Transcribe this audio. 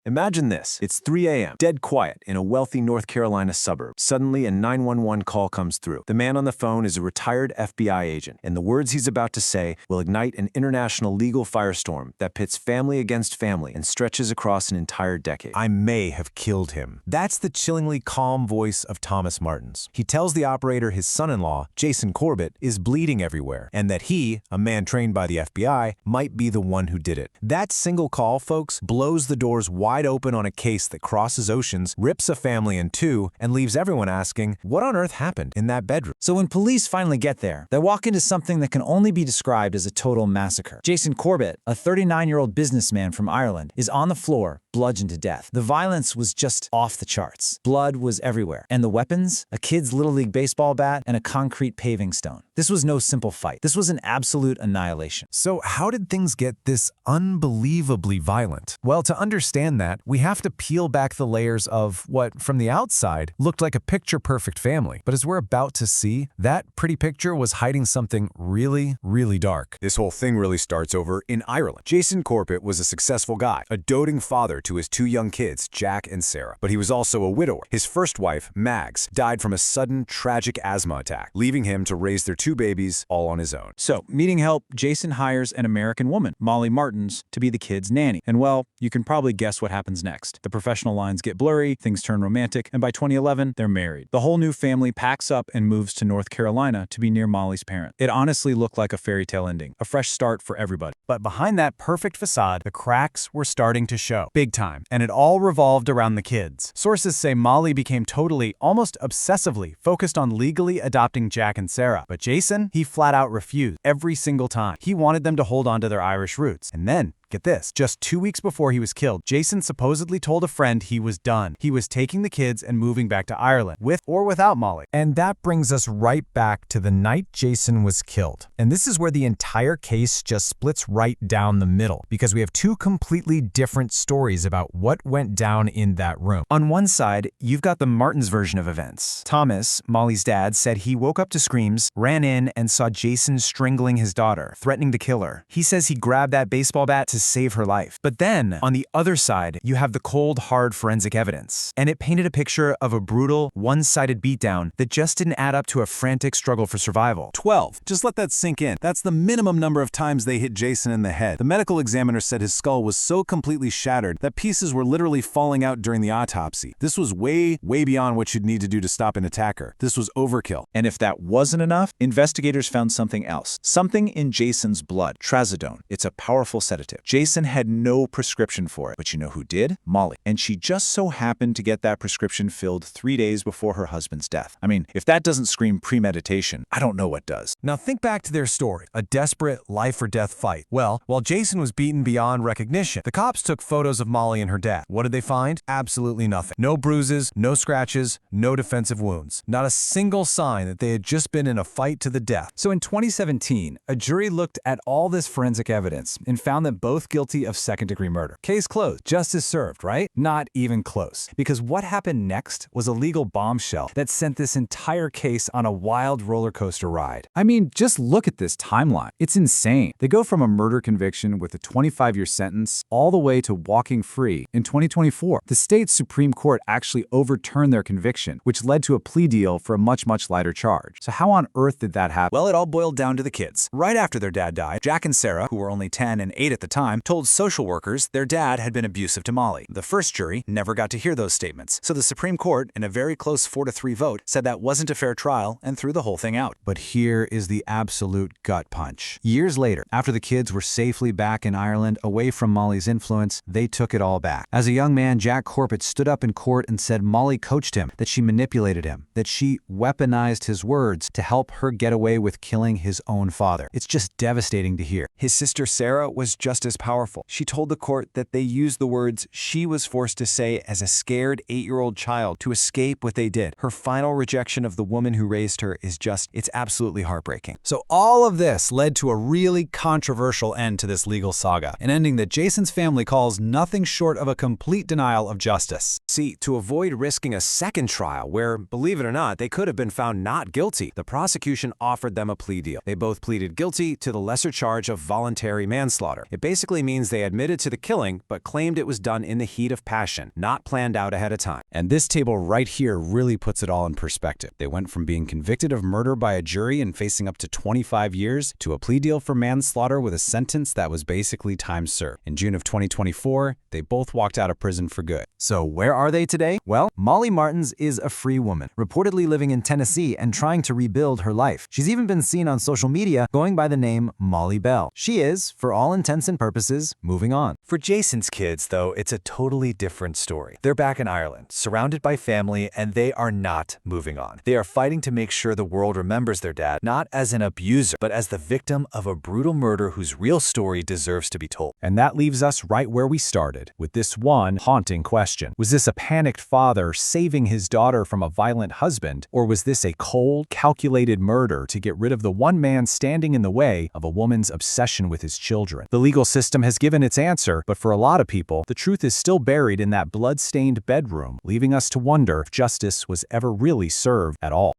Imagine this. It's 3 a.m., dead quiet in a wealthy North Carolina suburb. Suddenly, a 911 call comes through. The man on the phone is a retired FBI agent, and the words he's about to say will ignite an international legal firestorm that pits family against family and stretches across an entire decade. I may have killed him. That's the chillingly calm voice of Thomas Martens. He tells the operator his son-in-law, Jason Corbett, is bleeding everywhere, and that he, a man trained by the FBI, might be the one who did it. That single call, folks, blows the doors wide open on a case that crosses oceans, rips a family in two, and leaves everyone asking, what on earth happened in that bedroom? So when police finally get there, they walk into something that can only be described as a total massacre. Jason Corbett, a 39-year-old businessman from Ireland, is on the floor, bludgeoned to death. The violence was just off the charts. Blood was everywhere. And the weapons? A kid's Little League baseball bat and a concrete paving stone. This was no simple fight. This was an absolute annihilation. So how did things get this unbelievably violent? Well, to understand that, we have to peel back the layers of what, from the outside, looked like a picture-perfect family. But as we're about to see, that pretty picture was hiding something really, really dark. This whole thing really starts over in Ireland. Jason Corbett was a successful guy, a doting father to his two young kids, Jack and Sarah. But he was also a widower. His first wife, Mags, died from a sudden, tragic asthma attack, leaving him to raise their two babies all on his own. So, needing help, Jason hires an American woman, Molly Martens, to be the kid's nanny. And well, you can probably guess what happens next. The professional lines get blurry, things turn romantic, and by 2011, they're married. The whole new family packs up and moves to North Carolina to be near Molly's parents. It honestly looked like a fairy tale ending, a fresh start for everybody. But behind that perfect facade, the cracks were starting to show. Big time. And it all revolved around the kids. Sources say Molly became totally, almost obsessively, focused on legally adopting Jack and Sarah. But Jason, he flat out refused every single time. He wanted them to hold on to their Irish roots. And then, get this, just 2 weeks before he was killed, Jason supposedly told a friend he was done. He was taking the kids and moving back to Ireland, with or without Molly. And that brings us right back to the night Jason was killed. And this is where the entire case just splits right down the middle, because we have two completely different stories about what went down in that room. On one side, you've got the Martens version of events. Thomas, Molly's dad, said he woke up to screams, ran in, and saw Jason strangling his daughter, threatening to kill her. He says he grabbed that baseball bat to save her life. But then, on the other side, you have the cold, hard forensic evidence. And it painted a picture of a brutal, one-sided beatdown that just didn't add up to a frantic struggle for survival. 12. Just let that sink in. That's the minimum number of times they hit Jason in the head. The medical examiner said his skull was so completely shattered that pieces were literally falling out during the autopsy. This was way beyond what you'd need to do to stop an attacker. This was overkill. And if that wasn't enough, investigators found something else. Something in Jason's blood. Trazodone. It's a powerful sedative. Jason had no prescription for it, but you know who did? Molly. And she just so happened to get that prescription filled 3 days before her husband's death. I mean, if that doesn't scream premeditation, I don't know what does. Now think back to their story, a desperate life-or-death fight. Well, while Jason was beaten beyond recognition, the cops took photos of Molly and her dad. What did they find? Absolutely nothing. No bruises, no scratches, no defensive wounds. Not a single sign that they had just been in a fight to the death. So in 2017, a jury looked at all this forensic evidence and found them both guilty of second-degree murder. Case closed. Justice served, right? Not even close. Because what happened next was a legal bombshell that sent this entire case on a wild roller coaster ride. I mean, just look at this timeline. It's insane. They go from a murder conviction with a 25-year sentence all the way to walking free in 2024. The state's Supreme Court actually overturned their conviction, which led to a plea deal for a much lighter charge. So how on earth did that happen? Well, it all boiled down to the kids. Right after their dad died, Jack and Sarah, who were only 10 and 8 at the time, told social workers their dad had been abusive to Molly. The first jury never got to hear those statements, so the Supreme Court, in a very close 4-3 vote, said that wasn't a fair trial and threw the whole thing out. But here is the absolute gut punch. Years later, after the kids were safely back in Ireland, away from Molly's influence, they took it all back. As a young man, Jack Corbett stood up in court and said Molly coached him, that she manipulated him, that she weaponized his words to help her get away with killing his own father. It's just devastating to hear. His sister Sarah was just as powerful. She told the court that they used the words she was forced to say as a scared 8-year-old child to escape what they did. Her final rejection of the woman who raised her is it's absolutely heartbreaking. So all of this led to a really controversial end to this legal saga, an ending that Jason's family calls nothing short of a complete denial of justice. See, to avoid risking a second trial where, believe it or not, they could have been found not guilty, the prosecution offered them a plea deal. They both pleaded guilty to the lesser charge of voluntary manslaughter. It basically basically means they admitted to the killing but claimed it was done in the heat of passion, not planned out ahead of time. And this table right here really puts it all in perspective. They went from being convicted of murder by a jury and facing up to 25 years to a plea deal for manslaughter with a sentence that was basically time served. In June of 2024, they both walked out of prison for good. So where are they today? Well, Molly Martens is a free woman, reportedly living in Tennessee and trying to rebuild her life. She's even been seen on social media going by the name Molly Bell. She is, for all intents and purposes, moving on. For Jason's kids, though, it's a totally different story. They're back in Ireland, surrounded by family, and they are not moving on. They are fighting to make sure the world remembers their dad, not as an abuser, but as the victim of a brutal murder whose real story deserves to be told. And that leaves us right where we started, with this one haunting question. Was this a panicked father saving his daughter from a violent husband, or was this a cold, calculated murder to get rid of the one man standing in the way of a woman's obsession with his children? The legal system has given its answer, but for a lot of people, the truth is still buried in that blood-stained bedroom, leaving us to wonder if justice was ever really served at all.